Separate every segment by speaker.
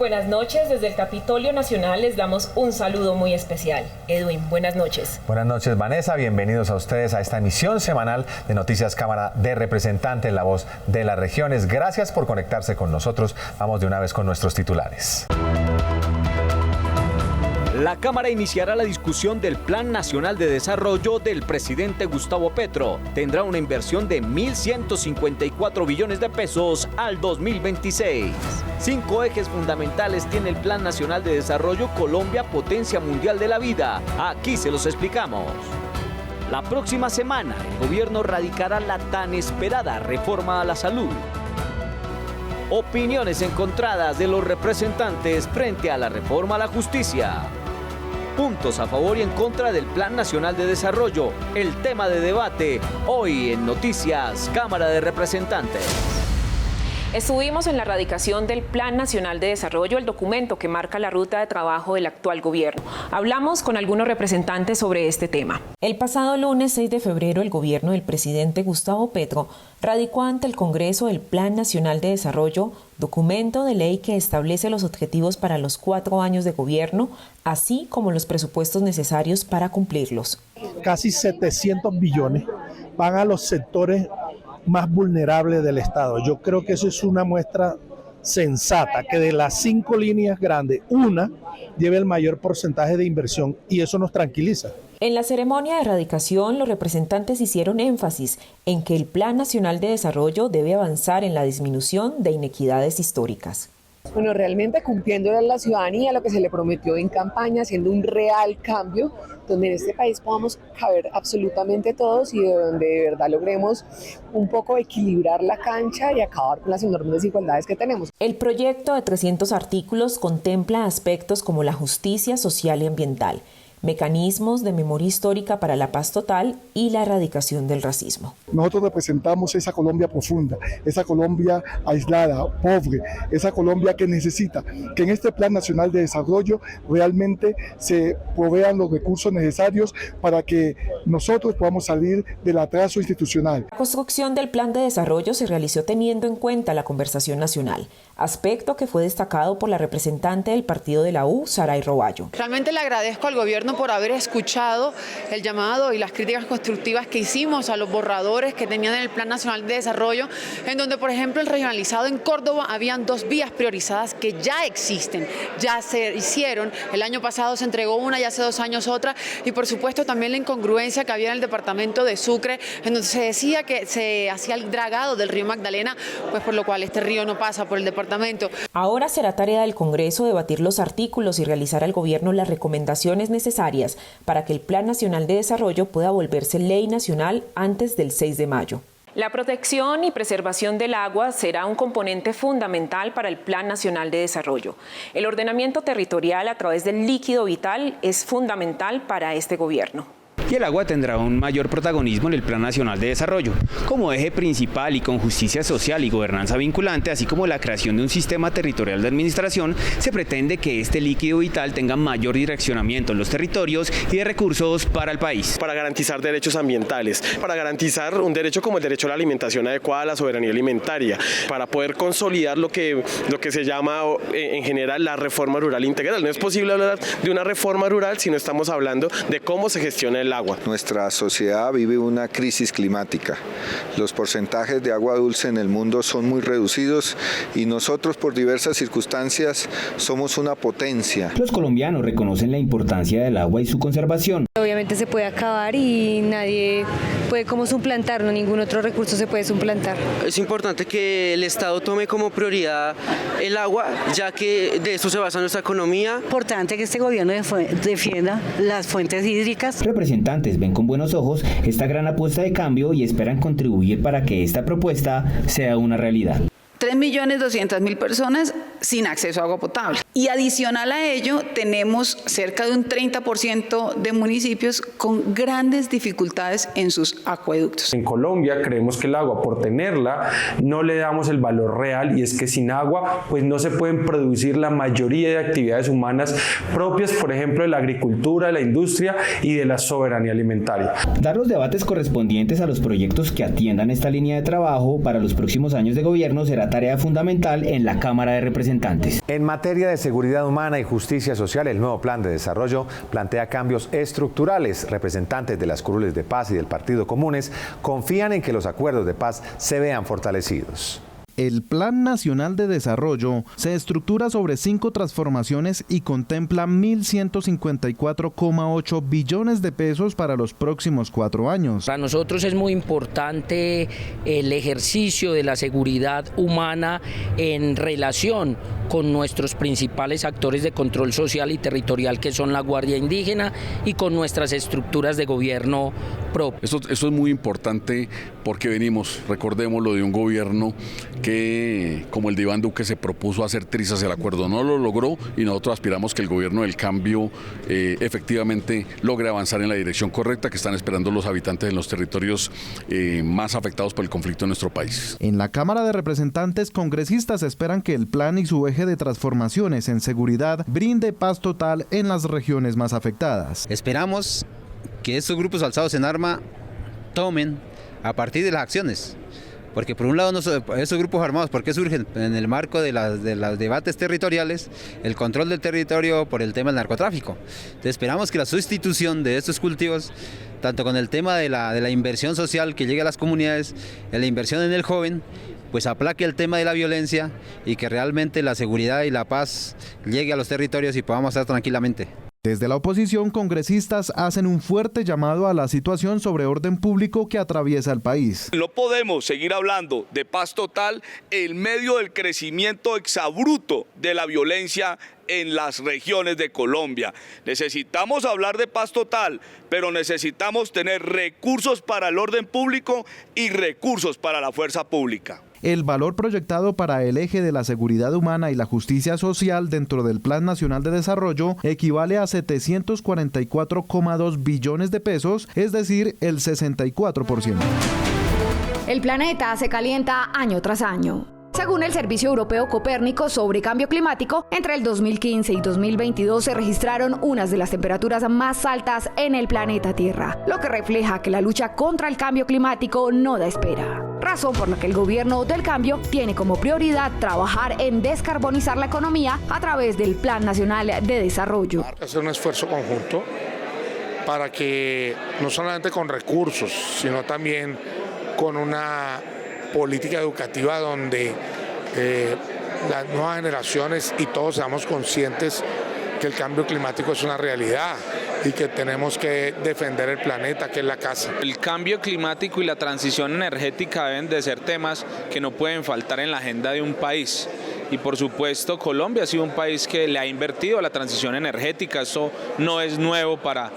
Speaker 1: buenas noches. Desde el Capitolio Nacional les damos un saludo muy especial. Edwin, buenas noches.
Speaker 2: Buenas noches, Vanessa. Bienvenidos a ustedes a esta emisión semanal de Noticias Cámara de Representantes, la voz de las regiones. Gracias por conectarse con nosotros. Vamos de una vez con nuestros titulares.
Speaker 3: La Cámara iniciará la discusión del Plan Nacional de Desarrollo del presidente Gustavo Petro. Tendrá una inversión de 1.154 billones de pesos al 2026. 5 ejes fundamentales tiene el Plan Nacional de Desarrollo Colombia, potencia mundial de la vida. Aquí se los explicamos. La próxima semana, el gobierno radicará la tan esperada reforma a la salud. Opiniones encontradas de los representantes frente a la reforma a la justicia. Puntos a favor y en contra del Plan Nacional de Desarrollo, el tema de debate, hoy en Noticias Cámara de Representantes.
Speaker 1: Estuvimos en la radicación del Plan Nacional de Desarrollo, el documento que marca la ruta de trabajo del actual gobierno. Hablamos con algunos representantes sobre este tema. El pasado lunes 6 de febrero, el gobierno del presidente Gustavo Petro radicó ante el Congreso el Plan Nacional de Desarrollo, documento de ley que establece los objetivos para los 4 años de gobierno, así como los presupuestos necesarios para cumplirlos.
Speaker 4: Casi 700 billones van a los sectores más vulnerables del Estado. Yo creo que eso es una muestra sensata, que de las 5 líneas grandes, una lleve el mayor porcentaje de inversión y eso nos tranquiliza.
Speaker 1: En la ceremonia de erradicación, los representantes hicieron énfasis en que el Plan Nacional de Desarrollo debe avanzar en la disminución de inequidades históricas.
Speaker 5: Bueno, realmente cumpliéndole a la ciudadanía lo que se le prometió en campaña, haciendo un real cambio, donde en este país podamos caber absolutamente todos y donde de verdad logremos un poco equilibrar la cancha y acabar con las enormes desigualdades que tenemos.
Speaker 1: El proyecto de 300 artículos contempla aspectos como la justicia social y ambiental, mecanismos de memoria histórica para la paz total y la erradicación del racismo.
Speaker 6: Nosotros representamos esa Colombia profunda, esa Colombia aislada, pobre, esa Colombia que necesita que en este Plan Nacional de Desarrollo realmente se provean los recursos necesarios para que nosotros podamos salir del atraso institucional.
Speaker 1: La construcción del Plan de Desarrollo se realizó teniendo en cuenta la conversación nacional, aspecto que fue destacado por la representante del partido de la U, Saray Roballo.
Speaker 7: Realmente le agradezco al gobierno por haber escuchado el llamado y las críticas constructivas que hicimos a los borradores que tenían en el Plan Nacional de Desarrollo, en donde, por ejemplo, el regionalizado en Córdoba habían 2 vías priorizadas que ya existen, ya se hicieron. El año pasado se entregó una y hace 2 años otra, y por supuesto también la incongruencia que había en el departamento de Sucre, en donde se decía que se hacía el dragado del río Magdalena, pues por lo cual este río no pasa por el departamento.
Speaker 1: Ahora será tarea del Congreso debatir los artículos y realizar al gobierno las recomendaciones necesarias para que el Plan Nacional de Desarrollo pueda volverse ley nacional antes del 6 de mayo. La protección y preservación del agua será un componente fundamental para el Plan Nacional de Desarrollo. El ordenamiento territorial a través del líquido vital es fundamental para este gobierno.
Speaker 8: Y el agua tendrá un mayor protagonismo en el Plan Nacional de Desarrollo, como eje principal y con justicia social y gobernanza vinculante, así como la creación de un sistema territorial de administración. Se pretende que este líquido vital tenga mayor direccionamiento en los territorios y de recursos para el país.
Speaker 9: Para garantizar derechos ambientales, para garantizar un derecho como el derecho a la alimentación adecuada, a la soberanía alimentaria, para poder consolidar lo que se llama en general la reforma rural integral. No es posible hablar de una reforma rural si no estamos hablando de cómo se gestiona el agua.
Speaker 10: Nuestra sociedad vive una crisis climática. Los porcentajes de agua dulce en el mundo son muy reducidos y nosotros por diversas circunstancias somos una potencia.
Speaker 8: Los colombianos reconocen la importancia del agua y su conservación.
Speaker 11: Obviamente se puede acabar y nadie puede como suplantarlo, ningún otro recurso se puede suplantar.
Speaker 12: Es importante que el Estado tome como prioridad el agua, ya que de eso se basa nuestra economía.
Speaker 13: Importante que este gobierno defienda las fuentes hídricas.
Speaker 8: Representantes ven con buenos ojos esta gran apuesta de cambio y esperan contribuir para que esta propuesta sea una realidad.
Speaker 14: 3.200.000 personas sin acceso a agua potable. Y adicional a ello, tenemos cerca de un 30% de municipios con grandes dificultades en sus acueductos.
Speaker 15: En Colombia creemos que el agua, por tenerla, no le damos el valor real, y es que sin agua pues no se pueden producir la mayoría de actividades humanas propias, por ejemplo, de la agricultura, de la industria y de la soberanía alimentaria.
Speaker 16: Dar los debates correspondientes a los proyectos que atiendan esta línea de trabajo para los próximos años de gobierno será tarea fundamental en la Cámara de Representantes.
Speaker 2: En materia de seguridad humana y justicia social, el nuevo plan de desarrollo plantea cambios estructurales. Representantes de las curules de paz y del Partido Comunes confían en que los acuerdos de paz se vean fortalecidos.
Speaker 17: El Plan Nacional de Desarrollo se estructura sobre 5 transformaciones y contempla 1.154,8 billones de pesos para los próximos 4 años.
Speaker 18: Para nosotros es muy importante el ejercicio de la seguridad humana en relación con nuestros principales actores de control social y territorial, que son la Guardia Indígena, y con nuestras estructuras de gobierno propio.
Speaker 19: Esto es muy importante porque venimos, recordémoslo, de un gobierno que, como el de Iván Duque, se propuso hacer trizas el acuerdo, no lo logró, y nosotros aspiramos que el gobierno del cambio efectivamente logre avanzar en la dirección correcta que están esperando los habitantes en los territorios más afectados por el conflicto en nuestro país.
Speaker 17: En la Cámara de Representantes, congresistas esperan que el plan y su eje de transformaciones en seguridad brinde paz total en las regiones más afectadas.
Speaker 20: Esperamos que estos grupos alzados en arma tomen a partir de las acciones, porque por un lado esos grupos armados, ¿por qué surgen? En el marco de los debates territoriales, el control del territorio por el tema del narcotráfico. Entonces esperamos que la sustitución de estos cultivos, tanto con el tema de la inversión social que llegue a las comunidades, en la inversión en el joven, pues aplaque el tema de la violencia y que realmente la seguridad y la paz llegue a los territorios y podamos estar tranquilamente.
Speaker 17: Desde la oposición, congresistas hacen un fuerte llamado a la situación sobre orden público que atraviesa el país.
Speaker 21: No podemos seguir hablando de paz total en medio del crecimiento exabrupto de la violencia en las regiones de Colombia. Necesitamos hablar de paz total, pero necesitamos tener recursos para el orden público y recursos para la fuerza pública.
Speaker 17: El valor proyectado para el eje de la seguridad humana y la justicia social dentro del Plan Nacional de Desarrollo equivale a 744,2 billones de pesos, es decir, el 64%.
Speaker 22: El planeta se calienta año tras año. Según el Servicio Europeo Copérnico sobre Cambio Climático, entre el 2015 y 2022 se registraron unas de las temperaturas más altas en el planeta Tierra, lo que refleja que la lucha contra el cambio climático no da espera. Razón por la que el gobierno del cambio tiene como prioridad trabajar en descarbonizar la economía a través del Plan Nacional de Desarrollo.
Speaker 23: Es un esfuerzo conjunto para que no solamente con recursos, sino también con una política educativa donde las nuevas generaciones y todos seamos conscientes que el cambio climático es una realidad y que tenemos que defender el planeta, que es la casa.
Speaker 24: El cambio climático y la transición energética deben de ser temas que no pueden faltar en la agenda de un país. Y por supuesto Colombia ha sido un país que le ha invertido a la transición energética. Eso no es nuevo para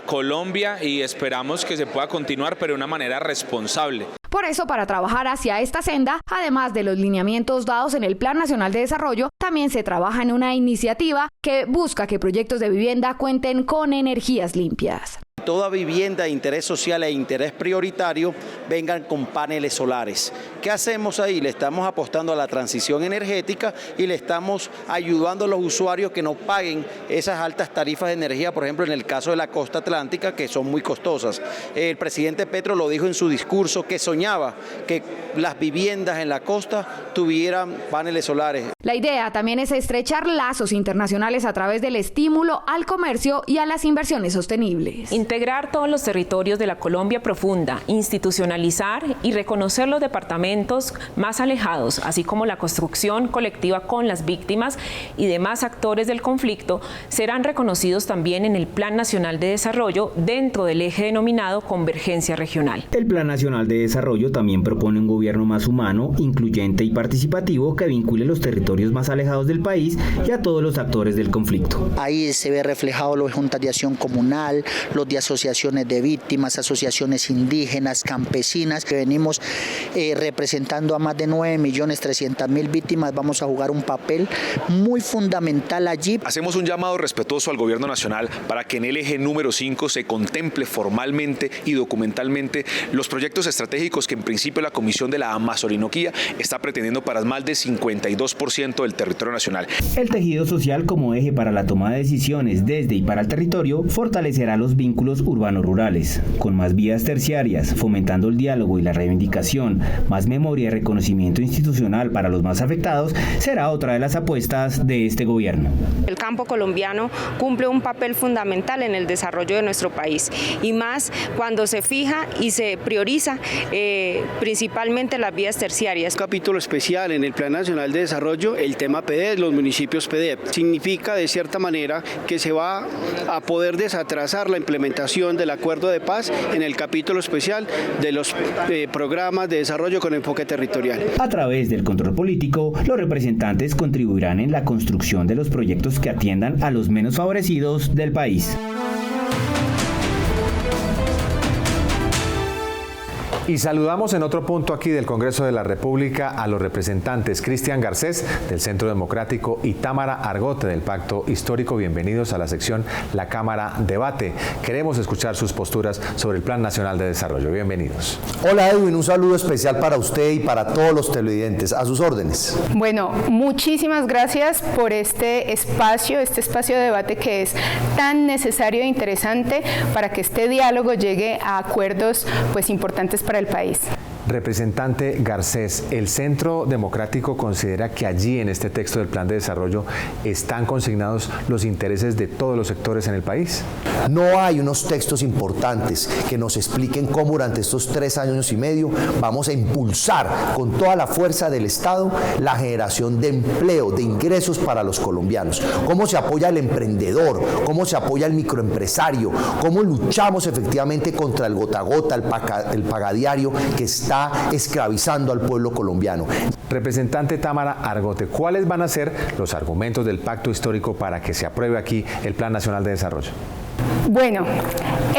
Speaker 24: Colombia y esperamos que se pueda continuar, pero de una manera responsable.
Speaker 22: Por eso, para trabajar hacia esta senda, además de los lineamientos dados en el Plan Nacional de Desarrollo, también se trabaja en una iniciativa que busca que proyectos de vivienda cuenten con energías limpias.
Speaker 25: Toda vivienda de interés social e interés prioritario vengan con paneles solares. ¿Qué hacemos ahí? Le estamos apostando a la transición energética y le estamos ayudando a los usuarios que no paguen esas altas tarifas de energía, por ejemplo, en el caso de la costa atlántica, que son muy costosas. El presidente Petro lo dijo en su discurso, que soñaba que las viviendas en la costa tuvieran paneles solares.
Speaker 22: La idea también es estrechar lazos internacionales a través del estímulo al comercio y a las inversiones sostenibles.
Speaker 1: Integrar todos los territorios de la Colombia profunda, institucionalizar y reconocer los departamentos más alejados, así como la construcción colectiva con las víctimas y demás actores del conflicto, serán reconocidos también en el Plan Nacional de Desarrollo dentro del eje denominado Convergencia Regional.
Speaker 16: El Plan Nacional de Desarrollo también propone un gobierno más humano, incluyente y participativo que vincule los territorios más alejados del país y a todos los actores del conflicto.
Speaker 26: Ahí se ve reflejado los juntas de acción comunal, los de
Speaker 3: asociaciones de víctimas, asociaciones indígenas, campesinas, que venimos representando a más de 9.300.000 víctimas. Vamos a jugar un papel muy fundamental allí.
Speaker 4: Hacemos un llamado respetuoso al Gobierno Nacional para que en el eje número 5 se contemple formalmente y documentalmente los proyectos estratégicos que en principio la Comisión de la Amazoninoquía está pretendiendo para más del 52% del territorio nacional.
Speaker 16: El tejido social como eje para la toma de decisiones desde y para el territorio fortalecerá los vínculos urbano-rurales, con más vías terciarias, fomentando el diálogo y la reivindicación, más memoria y reconocimiento institucional para los más afectados, será otra de las apuestas de este gobierno.
Speaker 5: El campo colombiano cumple un papel fundamental en el desarrollo de nuestro país, y más cuando se fija y se prioriza principalmente las vías terciarias.
Speaker 6: Un capítulo especial en el Plan Nacional de Desarrollo, el tema PDEP, los municipios PDEP. Significa de cierta manera que se va a poder desatrasar la implementación del acuerdo de paz en el capítulo especial de los programas de desarrollo con enfoque territorial.
Speaker 16: A través del control político, los representantes contribuirán en la construcción de los proyectos que atiendan a los menos favorecidos del país.
Speaker 2: Y saludamos en otro punto aquí del Congreso de la República a los representantes Cristian Garcés del Centro Democrático y Támara Argote del Pacto Histórico. Bienvenidos a la sección La Cámara Debate. Queremos escuchar sus posturas sobre el Plan Nacional de Desarrollo. Bienvenidos.
Speaker 7: Hola Edwin, un saludo especial para usted y para todos los televidentes. A sus órdenes.
Speaker 26: Bueno, muchísimas gracias por este espacio de debate que es tan necesario e interesante para que este diálogo llegue a acuerdos importantes para el país.
Speaker 2: Representante Garcés, ¿el Centro Democrático considera que allí en este texto del Plan de Desarrollo están consignados los intereses de todos los sectores en el país?
Speaker 7: No hay unos textos importantes que nos expliquen cómo durante estos 3 años y medio vamos a impulsar con toda la fuerza del Estado la generación de empleo, de ingresos para los colombianos. Cómo se apoya al emprendedor, cómo se apoya al microempresario, cómo luchamos efectivamente contra el gota a gota, el pagadiario que está esclavizando al pueblo colombiano.
Speaker 2: Representante Támara Argote, ¿cuáles van a ser los argumentos del Pacto Histórico para que se apruebe aquí el Plan Nacional de Desarrollo?
Speaker 26: Bueno,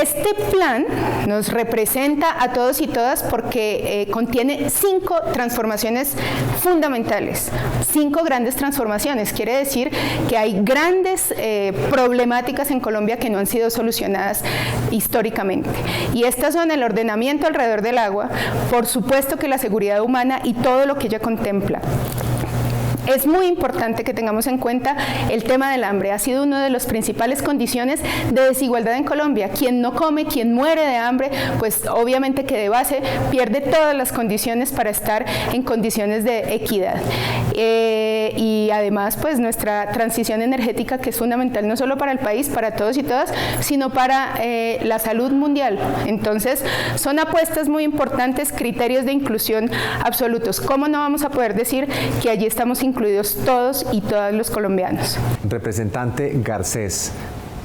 Speaker 26: este plan nos representa a todos y todas porque contiene 5 transformaciones fundamentales, 5 grandes transformaciones. Quiere decir que hay grandes problemáticas en Colombia que no han sido solucionadas históricamente. Y estas son el ordenamiento alrededor del agua, por supuesto que la seguridad humana y todo lo que ella contempla. Es muy importante que tengamos en cuenta el tema del hambre. Ha sido una de las principales condiciones de desigualdad en Colombia. Quien no come, quien muere de hambre, pues obviamente que de base pierde todas las condiciones para estar en condiciones de equidad. Y además, pues nuestra transición energética, que es fundamental no solo para el país, para todos y todas, sino para la salud mundial. Entonces, son apuestas muy importantes, criterios de inclusión absolutos. ¿Cómo no vamos a poder decir que allí estamos incluidos todos y todas los colombianos?
Speaker 2: Representante Garcés,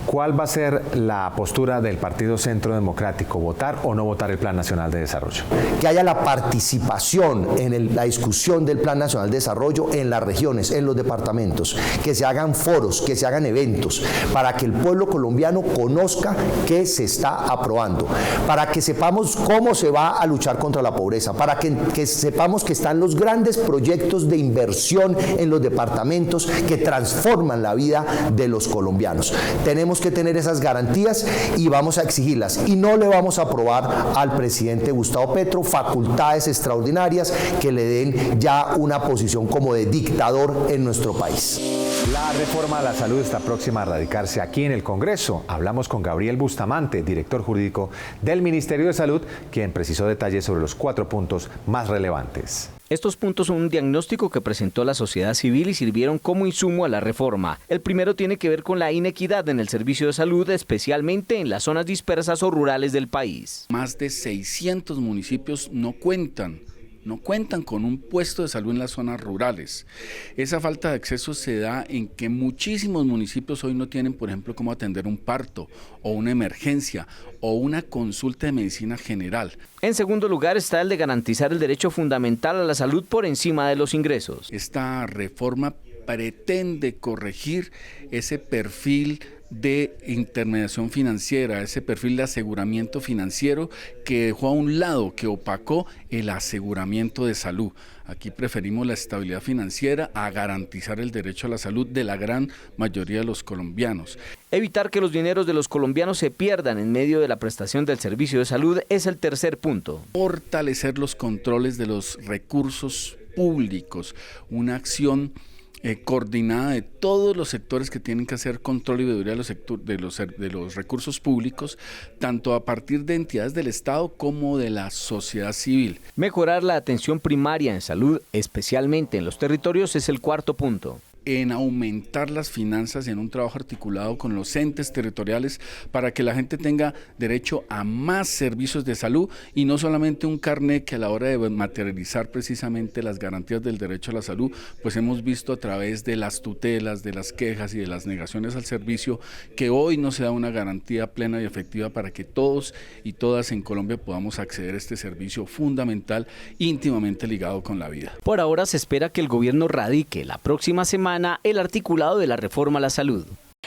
Speaker 2: ¿cuál va a ser la postura del Partido Centro Democrático? ¿Votar o no votar el Plan Nacional de Desarrollo?
Speaker 7: Que haya la participación en la discusión del Plan Nacional de Desarrollo en las regiones, en los departamentos, que se hagan foros, que se hagan eventos, para que el pueblo colombiano conozca qué se está aprobando, para que sepamos cómo se va a luchar contra la pobreza, para que sepamos que están los grandes proyectos de inversión en los departamentos que transforman la vida de los colombianos. Tenemos que tener esas garantías y vamos a exigirlas, y no le vamos a aprobar al presidente Gustavo Petro facultades extraordinarias que le den ya una posición como de dictador en nuestro país.
Speaker 2: La reforma a la salud está próxima a radicarse aquí en el Congreso. Hablamos con Gabriel Bustamante, director jurídico del Ministerio de Salud, quien precisó detalles sobre los 4 puntos más relevantes.
Speaker 27: Estos puntos son un diagnóstico que presentó la sociedad civil y sirvieron como insumo a la reforma. El primero tiene que ver con la inequidad en el servicio de salud, especialmente en las zonas dispersas o rurales del país.
Speaker 19: Más de 600 municipios no cuentan con un puesto de salud en las zonas rurales. Esa falta de acceso se da en que muchísimos municipios hoy no tienen, por ejemplo, cómo atender un parto o una emergencia o una consulta de medicina general.
Speaker 27: En segundo lugar está el de garantizar el derecho fundamental a la salud por encima de los ingresos.
Speaker 19: Esta reforma pretende corregir ese perfil de intermediación financiera, ese perfil de aseguramiento financiero que dejó a un lado, que opacó el aseguramiento de salud. Aquí preferimos la estabilidad financiera a garantizar el derecho a la salud de la gran mayoría de los colombianos.
Speaker 27: Evitar que los dineros de los colombianos se pierdan en medio de la prestación del servicio de salud es el tercer punto. Fortalecer los controles de los recursos públicos, una acción coordinada de todos los sectores que tienen que hacer control y veeduría de los recursos públicos, tanto a partir de entidades del Estado como de la sociedad civil. Mejorar la atención primaria en salud, especialmente en los territorios, es el cuarto punto. En aumentar las finanzas en un trabajo articulado con los entes territoriales para que la gente tenga derecho a más servicios de salud y no solamente un carnet que a la hora de materializar precisamente las garantías del derecho a la salud, pues hemos visto a través de las tutelas, de las quejas y de las negaciones al servicio que hoy no se da una garantía plena y efectiva para que todos y todas en Colombia podamos acceder a este servicio fundamental íntimamente ligado con la vida. Por ahora se espera que el gobierno radique la próxima semana el articulado de la reforma a la salud.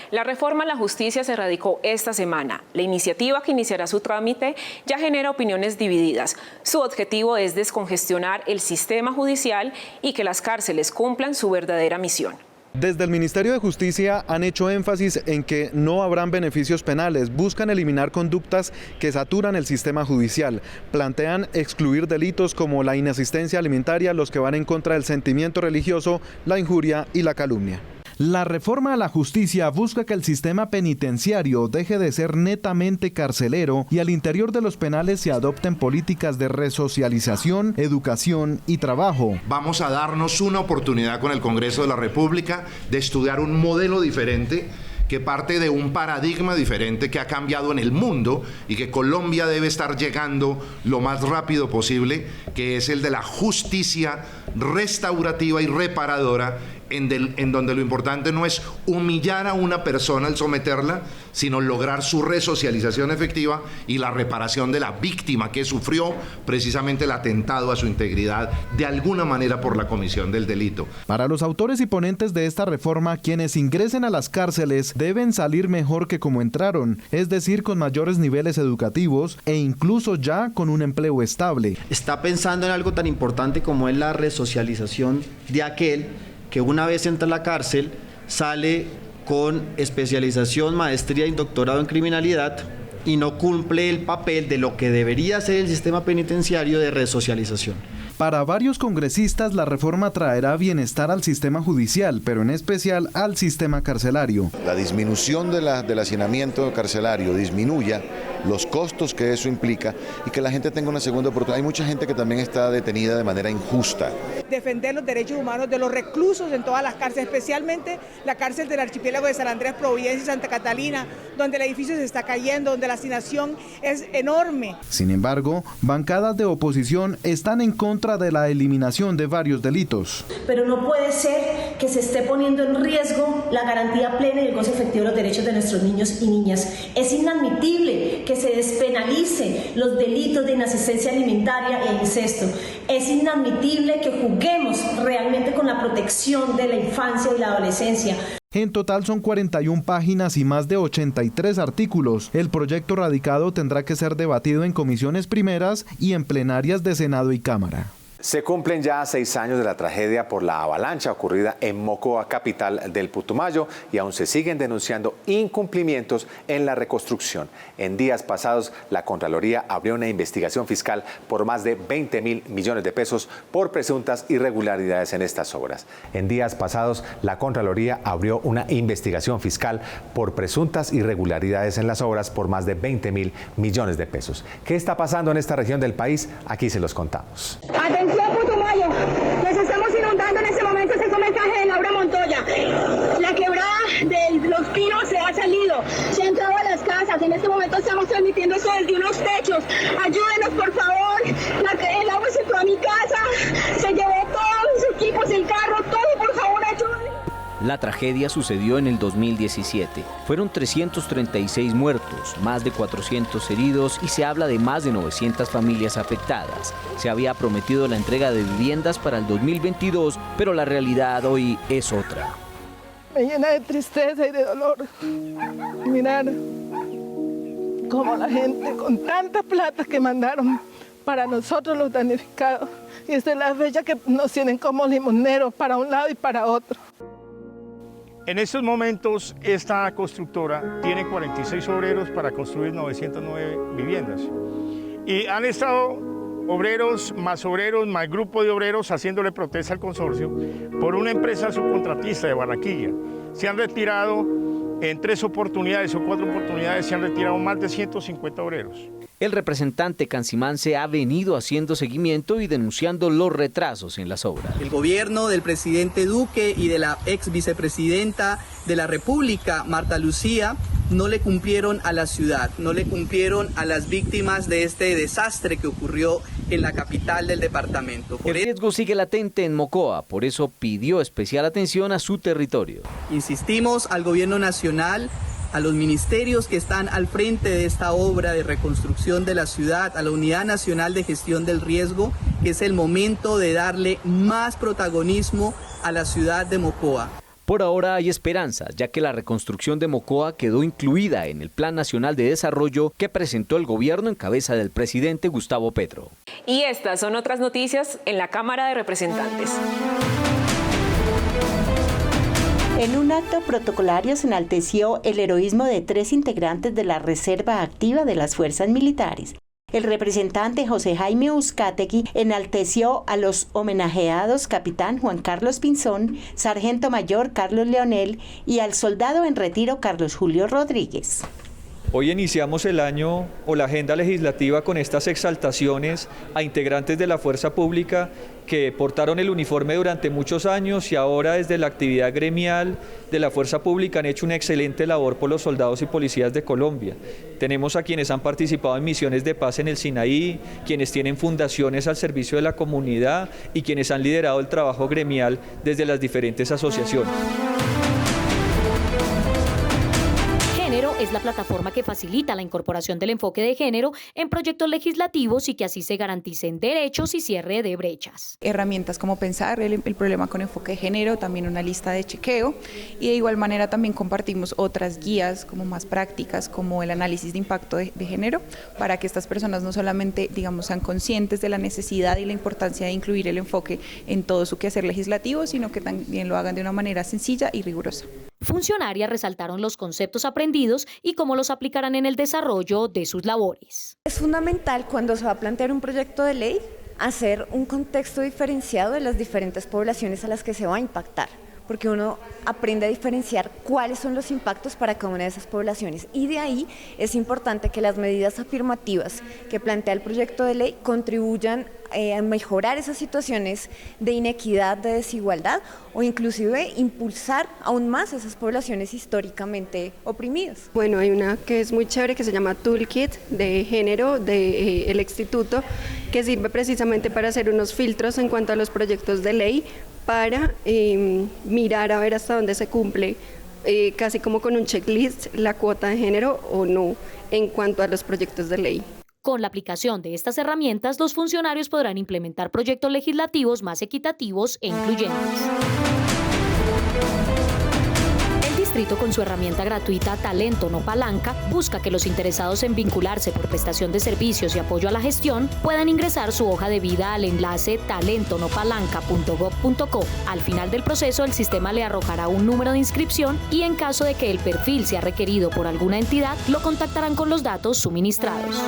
Speaker 1: La reforma a la justicia se radicó esta semana. La iniciativa, que iniciará su trámite, ya genera opiniones divididas. Su objetivo es descongestionar el sistema judicial y que las cárceles cumplan su verdadera misión.
Speaker 17: Desde el Ministerio de Justicia han hecho énfasis en que no habrán beneficios penales, buscan eliminar conductas que saturan el sistema judicial, plantean excluir delitos como la inasistencia alimentaria, los que van en contra del sentimiento religioso, la injuria y la calumnia. La reforma a la justicia busca que el sistema penitenciario deje de ser netamente carcelero y al interior de los penales se adopten políticas de resocialización, educación y trabajo.
Speaker 8: Vamos a darnos una oportunidad con el Congreso de la República de estudiar un modelo diferente que parte de un paradigma diferente que ha cambiado en el mundo y que Colombia debe estar llegando lo más rápido posible, que es el de la justicia restaurativa y reparadora, en donde lo importante no es humillar a una persona al someterla, sino lograr su resocialización efectiva y la reparación de la víctima que sufrió precisamente el atentado a su integridad de alguna manera por la comisión del delito.
Speaker 17: Para los autores y ponentes de esta reforma, quienes ingresen a las cárceles deben salir mejor que como entraron, es decir, con mayores niveles educativos e incluso ya con un empleo estable.
Speaker 9: Está pensando en algo tan importante como es la resocialización de aquel que una vez entra a la cárcel sale con especialización, maestría y doctorado en criminalidad y no cumple el papel de lo que debería ser el sistema penitenciario de resocialización.
Speaker 17: Para varios congresistas, la reforma traerá bienestar al sistema judicial, pero en especial al sistema carcelario.
Speaker 10: La disminución del hacinamiento carcelario disminuya los costos que eso implica y que la gente tenga una segunda oportunidad. Hay mucha gente que también está detenida de manera injusta.
Speaker 11: Defender los derechos humanos de los reclusos en todas las cárceles, especialmente la cárcel del archipiélago de San Andrés, Providencia y Santa Catalina, donde el edificio se está cayendo, donde la hacinación es enorme.
Speaker 17: Sin embargo, bancadas de oposición están en contra de la eliminación de varios delitos.
Speaker 12: Pero no puede ser que se esté poniendo en riesgo la garantía plena y el goce efectivo de los derechos de nuestros niños y niñas. Es inadmisible que se despenalice los delitos de inasistencia alimentaria e incesto. Es inadmisible que juguemos realmente con la protección de la infancia y la adolescencia.
Speaker 17: En total son 41 páginas y más de 83 artículos. El proyecto radicado tendrá que ser debatido en comisiones primeras y en plenarias de Senado y Cámara.
Speaker 2: Se cumplen ya 6 años de la tragedia por la avalancha ocurrida en Mocoa, capital del Putumayo, y aún se siguen denunciando incumplimientos en la reconstrucción. En días pasados, la Contraloría abrió una investigación fiscal por más de 20.000 millones de pesos por presuntas irregularidades en estas obras. En días pasados, la Contraloría abrió una investigación fiscal por presuntas irregularidades en las obras por más de 20.000 millones de pesos. ¿Qué está pasando en esta región del país? Aquí se los contamos.
Speaker 13: Atención Putumayo, nos estamos inundando en este momento, este es un mensaje de Laura Montoya. La quebrada de Los Pinos se ha salido, se ha entrado a las casas, en este momento estamos transmitiendo eso desde unos techos. Ayúdenos por favor, el agua se entró a mi casa, se llevó todos los equipos, el carro, todo, por favor ayúdenos.
Speaker 27: La tragedia sucedió en el 2017. Fueron 336 muertos, más de 400 heridos y se habla de más de 900 familias afectadas. Se había prometido la entrega de viviendas para el 2022, pero la realidad hoy es otra.
Speaker 14: Me llena de tristeza y de dolor mirar cómo la gente con tanta plata que mandaron para nosotros los damnificados, y esta es la fecha que nos tienen como limoneros para un lado y para otro.
Speaker 15: En estos momentos esta constructora tiene 46 obreros para construir 909 viviendas y han estado obreros, más grupo de obreros haciéndole protesta al consorcio por una empresa subcontratista de Barranquilla. Se han retirado en 3 oportunidades o 4 oportunidades, se han retirado más de 150 obreros.
Speaker 27: El representante Cancimance ha venido haciendo seguimiento y denunciando los retrasos en las obras.
Speaker 18: El gobierno del presidente Duque y de la ex vicepresidenta de la República, Marta Lucía, no le cumplieron a la ciudad, no le cumplieron a las víctimas de este desastre que ocurrió en la capital del departamento.
Speaker 27: El riesgo sigue latente en Mocoa, por eso pidió especial atención a su territorio.
Speaker 18: Insistimos al gobierno nacional, a los ministerios que están al frente de esta obra de reconstrucción de la ciudad, a la Unidad Nacional de Gestión del Riesgo, que es el momento de darle más protagonismo a la ciudad de Mocoa.
Speaker 27: Por ahora hay esperanzas, ya que la reconstrucción de Mocoa quedó incluida en el Plan Nacional de Desarrollo que presentó el gobierno en cabeza del presidente Gustavo Petro.
Speaker 1: Y estas son otras noticias en la Cámara de Representantes.
Speaker 20: En un acto protocolario se enalteció el heroísmo de 3 integrantes de la Reserva Activa de las Fuerzas Militares. El representante José Jaime Uzcategui enalteció a los homenajeados capitán Juan Carlos Pinzón, sargento mayor Carlos Leonel y al soldado en retiro Carlos Julio Rodríguez.
Speaker 21: Hoy iniciamos el año o la agenda legislativa con estas exaltaciones a integrantes de la fuerza pública que portaron el uniforme durante muchos años y ahora desde la actividad gremial de la fuerza pública han hecho una excelente labor por los soldados y policías de Colombia. Tenemos a quienes han participado en misiones de paz en el Sinaí, quienes tienen fundaciones al servicio de la comunidad y quienes han liderado el trabajo gremial desde las diferentes asociaciones.
Speaker 23: Es la plataforma que facilita la incorporación del enfoque de género en proyectos legislativos y que así se garanticen derechos y cierre de brechas.
Speaker 24: Herramientas como pensar el problema con enfoque de género, también una lista de chequeo y de igual manera también compartimos otras guías como más prácticas como el análisis de impacto de género para que estas personas no solamente sean conscientes de la necesidad y la importancia de incluir el enfoque en todo su quehacer legislativo, sino que también lo hagan de una manera sencilla y rigurosa.
Speaker 23: Funcionarias resaltaron los conceptos aprendidos y cómo los aplicarán en el desarrollo de sus labores.
Speaker 28: Es fundamental cuando se va a plantear un proyecto de ley hacer un contexto diferenciado de las diferentes poblaciones a las que se va a impactar, porque uno aprende a diferenciar cuáles son los impactos para cada una de esas poblaciones y de ahí es importante que las medidas afirmativas que plantea el proyecto de ley contribuyan a mejorar esas situaciones de inequidad, de desigualdad o inclusive impulsar aún más esas poblaciones históricamente oprimidas.
Speaker 29: Bueno, hay una que es muy chévere que se llama Toolkit de género del instituto que sirve precisamente para hacer unos filtros en cuanto a los proyectos de ley para mirar a ver hasta dónde se cumple, casi como con un checklist, la cuota de género o no en cuanto a los proyectos de ley.
Speaker 23: Con la aplicación de estas herramientas, los funcionarios podrán implementar proyectos legislativos más equitativos e incluyentes. El distrito, con su herramienta gratuita Talento No Palanca, busca que los interesados en vincularse por prestación de servicios y apoyo a la gestión puedan ingresar su hoja de vida al enlace talentonopalanca.gov.co. Al final del proceso, el sistema le arrojará un número de inscripción y en caso de que el perfil sea requerido por alguna entidad, lo contactarán con los datos suministrados.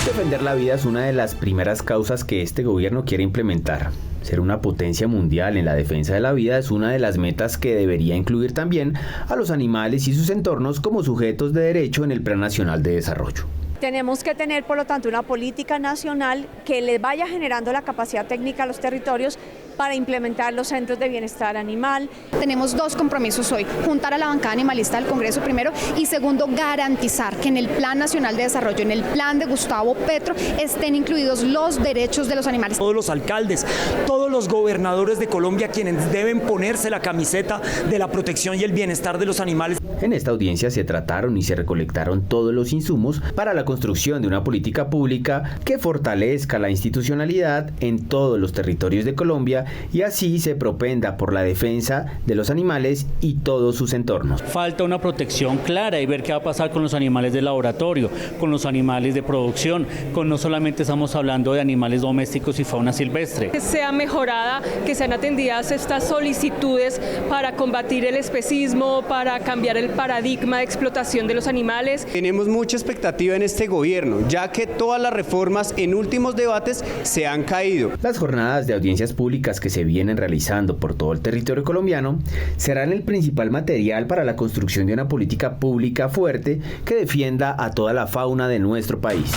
Speaker 16: Defender la vida es una de las primeras causas que este gobierno quiere implementar. Ser una potencia mundial en la defensa de la vida es una de las metas que debería incluir también a los animales y sus entornos como sujetos de derecho en el Plan Nacional de Desarrollo.
Speaker 30: Tenemos que tener, por lo tanto, una política nacional que le vaya generando la capacidad técnica a los territorios para implementar los centros de bienestar animal.
Speaker 26: Tenemos 2 compromisos hoy: juntar a la bancada animalista del Congreso primero y segundo, garantizar que en el Plan Nacional de Desarrollo, en el plan de Gustavo Petro, estén incluidos los derechos de los animales.
Speaker 31: Todos los alcaldes, todos los gobernadores de Colombia, quienes deben ponerse la camiseta de la protección y el bienestar de los animales.
Speaker 16: En esta audiencia se trataron y se recolectaron todos los insumos para la construcción de una política pública que fortalezca la institucionalidad en todos los territorios de Colombia y así se propenda por la defensa de los animales y todos sus entornos.
Speaker 3: Falta una protección clara y ver qué va a pasar con los animales de laboratorio, con los animales de producción, no solamente estamos hablando de animales domésticos y fauna silvestre.
Speaker 4: Que sea mejorada, que sean atendidas estas solicitudes para combatir el especismo, para cambiar el paradigma de explotación de los animales.
Speaker 5: Tenemos mucha expectativa en este gobierno, ya que todas las reformas en últimos debates se han caído.
Speaker 16: Las jornadas de audiencias públicas que se vienen realizando por todo el territorio colombiano serán el principal material para la construcción de una política pública fuerte que defienda a toda la fauna de nuestro país.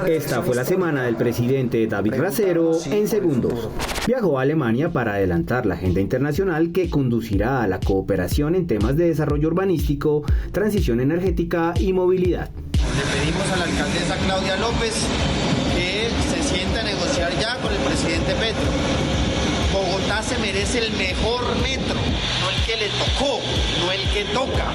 Speaker 16: Esta fue la semana del presidente David Racero en segundos. Viajó a Alemania para adelantar la agenda internacional que conducirá a la cooperación en temas de desarrollo urbanístico, transición energética y movilidad.
Speaker 6: Le pedimos a la alcaldesa Claudia López que se sienta a negociar ya con el presidente Petro. Bogotá se merece el mejor metro, no el que le tocó, no el que toca.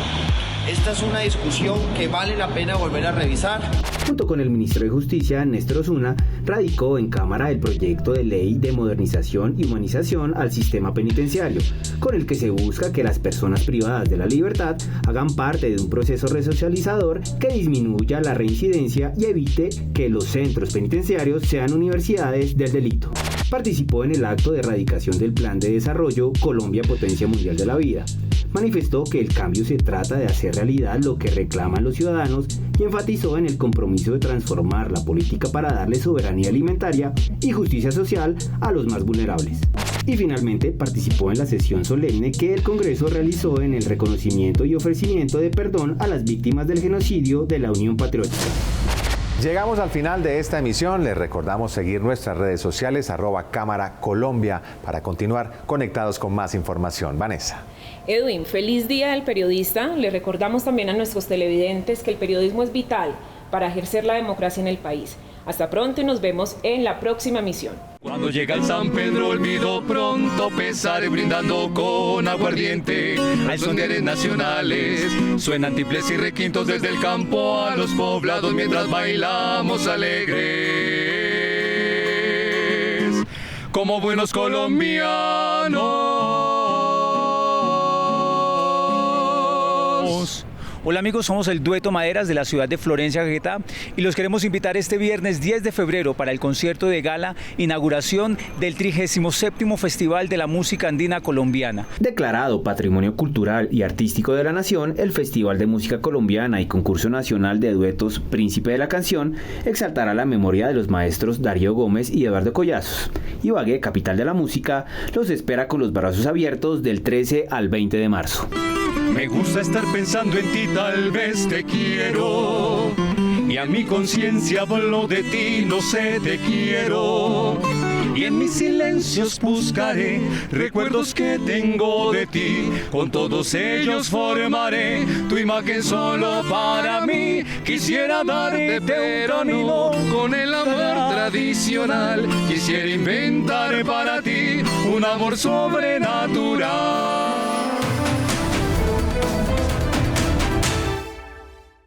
Speaker 6: Esta es una discusión que vale la pena volver a revisar.
Speaker 16: Junto con el ministro de Justicia, Néstor Osuna, radicó en Cámara el proyecto de ley de modernización y humanización al sistema penitenciario, con el que se busca que las personas privadas de la libertad hagan parte de un proceso resocializador que disminuya la reincidencia y evite que los centros penitenciarios sean universidades del delito. Participó en el acto de erradicación del Plan de Desarrollo Colombia Potencia Mundial de la Vida. Manifestó que el cambio se trata de hacer realidad lo que reclaman los ciudadanos y enfatizó en el compromiso de transformar la política para darle soberanía alimentaria y justicia social a los más vulnerables. Y finalmente participó en la sesión solemne que el Congreso realizó en el reconocimiento y ofrecimiento de perdón a las víctimas del genocidio de la Unión Patriótica.
Speaker 2: Llegamos al final de esta emisión. Les recordamos seguir nuestras redes sociales @Cámara Colombia para continuar conectados con más información. Vanessa.
Speaker 1: Edwin, feliz Día del Periodista. Le recordamos también a nuestros televidentes que el periodismo es vital para ejercer la democracia en el país. Hasta pronto y nos vemos en la próxima emisión.
Speaker 7: Cuando llega el San Pedro olvido pronto pesar brindando con aguardiente. Hay sonderes nacionales, suenan tiples y requintos desde el campo a los poblados mientras bailamos alegres. Como buenos colombianos.
Speaker 8: Hola amigos, somos el Dueto Maderas de la ciudad de Florencia, Caquetá, y los queremos invitar este viernes 10 de febrero para el concierto de gala inauguración del 37º Festival de la Música Andina Colombiana.
Speaker 16: Declarado Patrimonio Cultural y Artístico de la Nación, el Festival de Música Colombiana y Concurso Nacional de Duetos Príncipe de la Canción exaltará la memoria de los maestros Darío Gómez y Eduardo Collazos. Ibagué, capital de la música, los espera con los brazos abiertos del 13 al 20 de marzo.
Speaker 7: Me gusta estar pensando en ti, tal vez te quiero. Y a mi conciencia hablo de ti, no sé, te quiero. Y en mis silencios buscaré recuerdos que tengo de ti. Con todos ellos formaré tu imagen solo para mí. Quisiera darte un camino con el amor tradicional. Quisiera inventar para ti un amor sobrenatural.